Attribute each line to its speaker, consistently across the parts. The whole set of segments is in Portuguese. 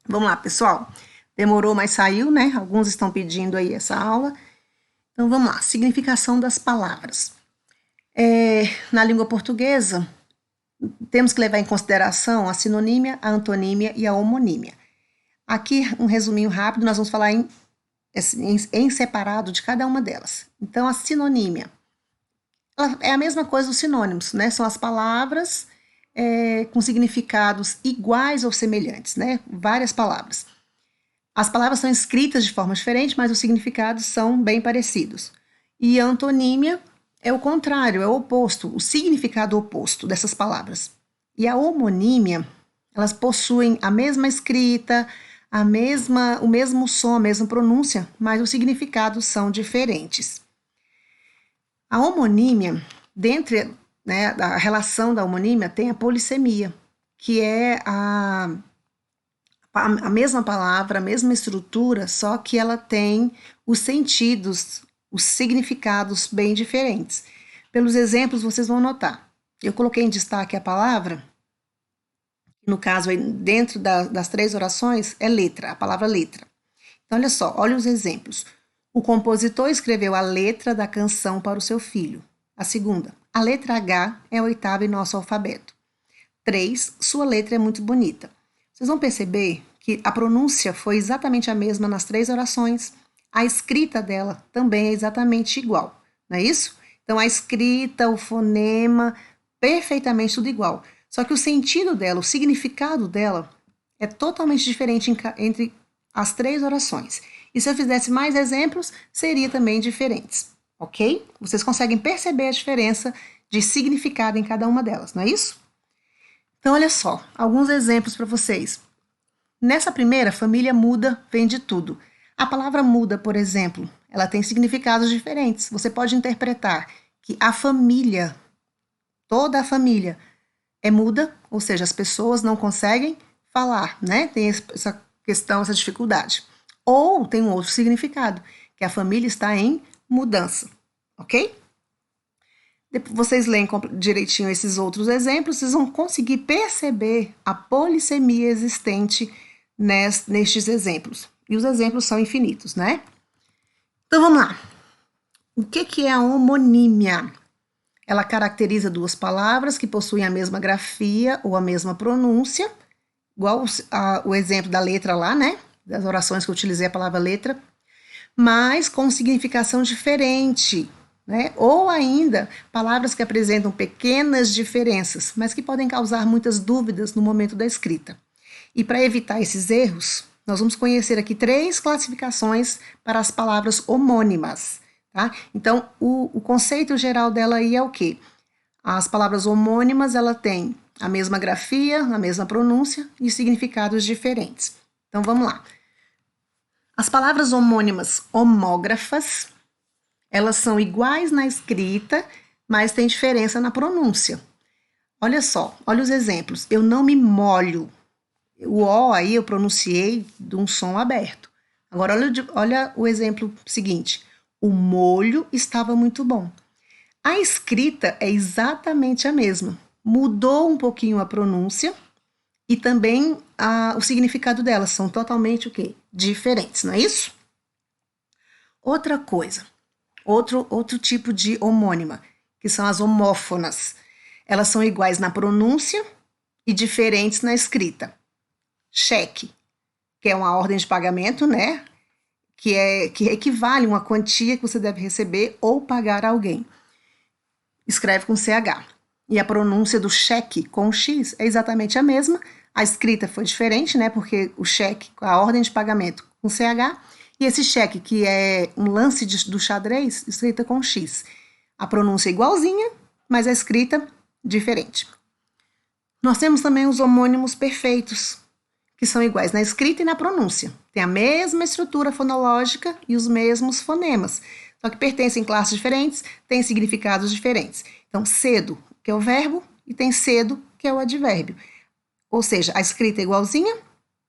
Speaker 1: Vamos lá, pessoal. Demorou, mas saiu, né? Alguns estão pedindo aí essa aula. Então, vamos lá. Significação das palavras. Na língua portuguesa, temos que levar em consideração a sinonímia, a antonímia e a homonímia. Aqui, um resuminho rápido, nós vamos falar em separado de cada uma delas. Então, a sinonímia é a mesma coisa dos sinônimos, né? São as palavras com significados iguais ou semelhantes, né? Várias palavras. As palavras são escritas de forma diferente, mas os significados são bem parecidos. E a antonímia é o contrário, é o oposto, o significado oposto dessas palavras. E a homonímia, elas possuem a mesma escrita, o mesmo som, a mesma pronúncia, mas os significados são diferentes. A homonímia, dentro da relação da homonímia, tem a polissemia, que é a mesma palavra, a mesma estrutura, só que ela tem os sentidos, os significados bem diferentes. Pelos exemplos, vocês vão notar. Eu coloquei em destaque a palavra, no caso, dentro das 3 orações, é letra, a palavra letra. Então, olha só, olha os exemplos. O compositor escreveu a letra da canção para o seu filho. A segunda, a letra H é a 8ª em nosso alfabeto. 3, sua letra é muito bonita. Vocês vão perceber que a pronúncia foi exatamente a mesma nas 3 orações. A escrita dela também é exatamente igual, não é isso? Então, a escrita, o fonema, perfeitamente tudo igual. Só que o sentido dela, o significado dela é totalmente diferente entre as 3 orações. E se eu fizesse mais exemplos, seria também diferentes, ok? Vocês conseguem perceber a diferença de significado em cada uma delas, não é isso? Então, olha só, alguns exemplos para vocês. Nessa primeira, família muda, vem de tudo. A palavra muda, por exemplo, ela tem significados diferentes. Você pode interpretar que a família, toda a família, é muda, ou seja, as pessoas não conseguem falar, né? Tem essa questão, essa dificuldade. Ou tem um outro significado, que a família está em mudança, ok? Depois vocês leem direitinho esses outros exemplos, vocês vão conseguir perceber a polissemia existente nestes exemplos. E os exemplos são infinitos, né? Então, vamos lá. O que é a homonímia? Ela caracteriza 2 palavras que possuem a mesma grafia ou a mesma pronúncia, igual o exemplo da letra lá, né? Das orações que eu utilizei a palavra letra, mas com significação diferente, né? Ou ainda, palavras que apresentam pequenas diferenças, mas que podem causar muitas dúvidas no momento da escrita. E para evitar esses erros, nós vamos conhecer aqui 3 classificações para as palavras homônimas. Tá? Então, o conceito geral dela aí é o quê? As palavras homônimas, ela tem a mesma grafia, a mesma pronúncia e significados diferentes. Então, vamos lá. As palavras homônimas homógrafas, elas são iguais na escrita, mas tem diferença na pronúncia. Olha só, olha os exemplos. Eu não me molho. O O aí eu pronunciei de um som aberto. Agora, olha o exemplo seguinte. O molho estava muito bom. A escrita é exatamente a mesma. Mudou um pouquinho a pronúncia e também o significado delas. São totalmente o quê? Diferentes, não é isso? Outra coisa, outro tipo de homônima, que são as homófonas. Elas são iguais na pronúncia e diferentes na escrita. Cheque, que é uma ordem de pagamento, né? Que equivale a uma quantia que você deve receber ou pagar a alguém. Escreve com CH. E a pronúncia do cheque com X é exatamente a mesma. A escrita foi diferente, né? Porque o cheque, a ordem de pagamento com CH, e esse cheque, que é um lance do xadrez, escrita com X. A pronúncia é igualzinha, mas a escrita diferente. Nós temos também os homônimos perfeitos, que são iguais na escrita e na pronúncia. Tem a mesma estrutura fonológica e os mesmos fonemas, só que pertencem a classes diferentes, têm significados diferentes. Então, cedo, que é o verbo, e tem cedo, que é o advérbio. Ou seja, a escrita é igualzinha,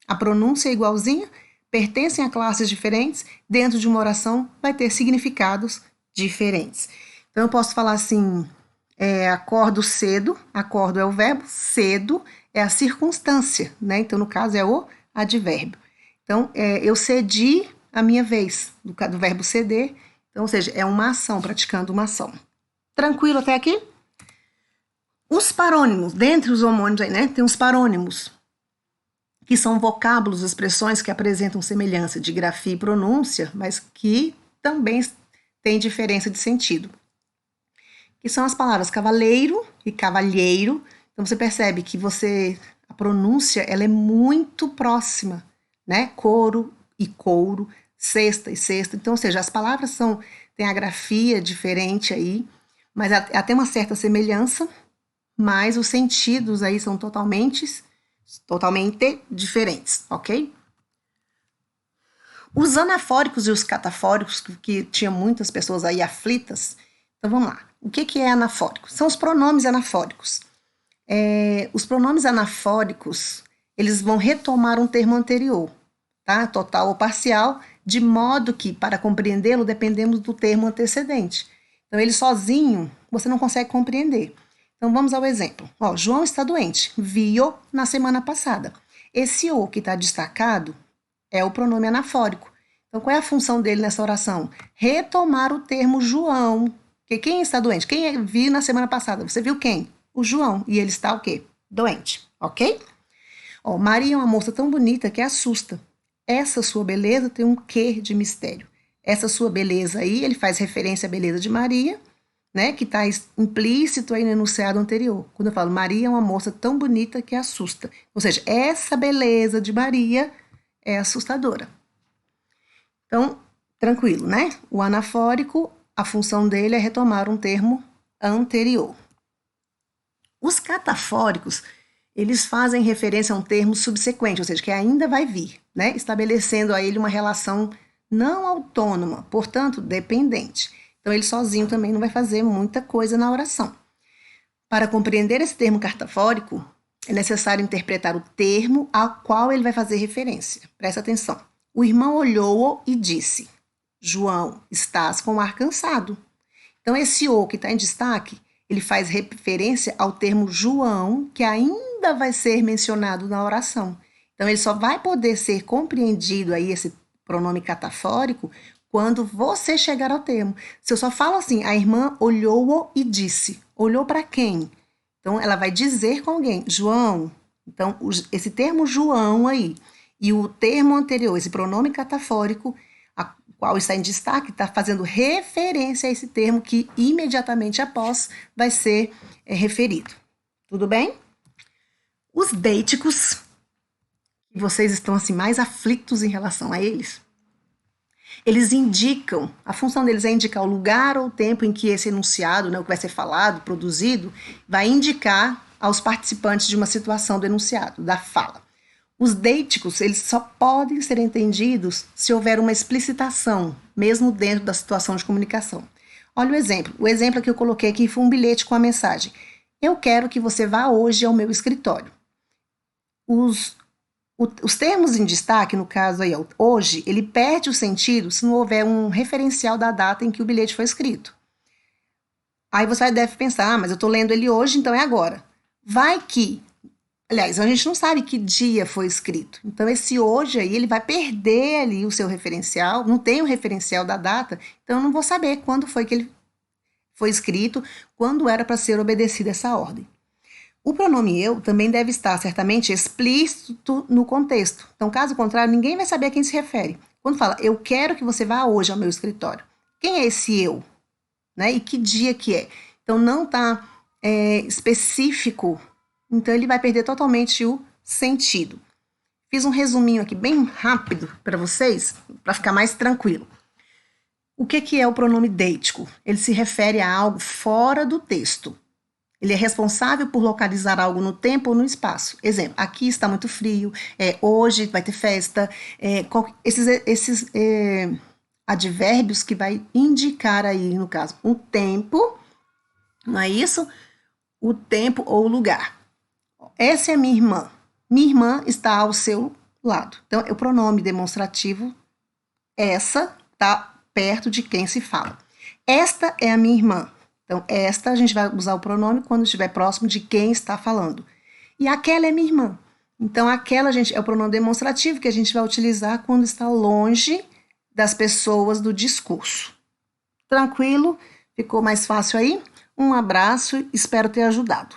Speaker 1: a pronúncia é igualzinha, pertencem a classes diferentes, dentro de uma oração vai ter significados diferentes. Então, eu posso falar assim, acordo cedo, acordo é o verbo, cedo é a circunstância, né? Então, no caso, é o advérbio. Então, eu cedi a minha vez, do verbo ceder. Então, ou seja, é uma ação, praticando uma ação. Tranquilo até aqui? Os parônimos, dentre os homônimos aí, né, tem os parônimos, que são vocábulos, expressões que apresentam semelhança de grafia e pronúncia, mas que também têm diferença de sentido. Que são as palavras cavaleiro e cavalheiro. Então você percebe que a pronúncia ela é muito próxima, né? Couro e couro, cesta e cesta. Então, ou seja, as palavras têm a grafia diferente aí, mas até uma certa semelhança, mas os sentidos aí são totalmente diferentes, ok? Os anafóricos e os catafóricos, que tinha muitas pessoas aí aflitas. Então vamos lá. O que é anafórico? São os pronomes anafóricos. Os pronomes anafóricos, eles vão retomar um termo anterior, tá? Total ou parcial, de modo que, para compreendê-lo, dependemos do termo antecedente. Então, ele sozinho, você não consegue compreender. Então, vamos ao exemplo. Ó, João está doente. Vi-o na semana passada. Esse o que está destacado é o pronome anafórico. Então, qual é a função dele nessa oração? Retomar o termo João. Porque quem está doente? Quem viu na semana passada? Você viu quem? O João. E ele está o quê? Doente. Ok? Ó, Maria é uma moça tão bonita que assusta. Essa sua beleza tem um quê de mistério. Essa sua beleza aí, ele faz referência à beleza de Maria, né, que está implícito aí no enunciado anterior. Quando eu falo Maria é uma moça tão bonita que assusta. Ou seja, essa beleza de Maria é assustadora. Então, tranquilo, né? O anafórico, a função dele é retomar um termo anterior. Os catafóricos, eles fazem referência a um termo subsequente, ou seja, que ainda vai vir, né? Estabelecendo a ele uma relação não autônoma, portanto, dependente. Então, ele sozinho também não vai fazer muita coisa na oração. Para compreender esse termo catafórico, é necessário interpretar o termo ao qual ele vai fazer referência. Presta atenção. O irmão olhou-o e disse: João, estás com o ar cansado. Então, esse o que está em destaque, ele faz referência ao termo João, que ainda vai ser mencionado na oração. Então, ele só vai poder ser compreendido aí, esse pronome catafórico, quando você chegar ao termo. Se eu só falo assim, a irmã olhou-o e disse. Olhou para quem? Então, ela vai dizer com alguém, João. Então, esse termo João aí, e o termo anterior, esse pronome catafórico, a qual está em destaque, está fazendo referência a esse termo que imediatamente após vai ser referido. Tudo bem? Os deiticos, que vocês estão assim mais aflitos em relação a eles, eles indicam, a função deles é indicar o lugar ou o tempo em que esse enunciado, né, o que vai ser falado, produzido, vai indicar aos participantes de uma situação do enunciado, da fala. Os deiticos, eles só podem ser entendidos se houver uma explicitação, mesmo dentro da situação de comunicação. Olha o exemplo. O exemplo que eu coloquei aqui foi um bilhete com a mensagem: eu quero que você vá hoje ao meu escritório. Os termos em destaque, no caso aí, hoje, ele perde o sentido se não houver um referencial da data em que o bilhete foi escrito. Aí você deve pensar, mas eu estou lendo ele hoje, então é agora. Vai que... Aliás, a gente não sabe que dia foi escrito. Então, esse hoje aí, ele vai perder ali o seu referencial, não tem o referencial da data, então eu não vou saber quando foi que ele foi escrito, quando era para ser obedecida essa ordem. O pronome eu também deve estar certamente explícito no contexto. Então, caso contrário, ninguém vai saber a quem se refere. Quando fala, eu quero que você vá hoje ao meu escritório. Quem é esse eu? Né? E que dia que é? Então, não está específico. Então, ele vai perder totalmente o sentido. Fiz um resuminho aqui bem rápido para vocês, para ficar mais tranquilo. O que é o pronome deítico? Ele se refere a algo fora do texto. Ele é responsável por localizar algo no tempo ou no espaço. Exemplo, aqui está muito frio, hoje vai ter festa. Esses advérbios que vai indicar aí, no caso, o tempo, não é isso? O tempo ou o lugar. Essa é a minha irmã. Minha irmã está ao seu lado. Então, o pronome demonstrativo, essa, está perto de quem se fala. Esta é a minha irmã. Então, esta a gente vai usar o pronome quando estiver próximo de quem está falando. E aquela é minha irmã. Então, aquela, gente, é o pronome demonstrativo que a gente vai utilizar quando está longe das pessoas do discurso. Tranquilo? Ficou mais fácil aí? Um abraço, espero ter ajudado.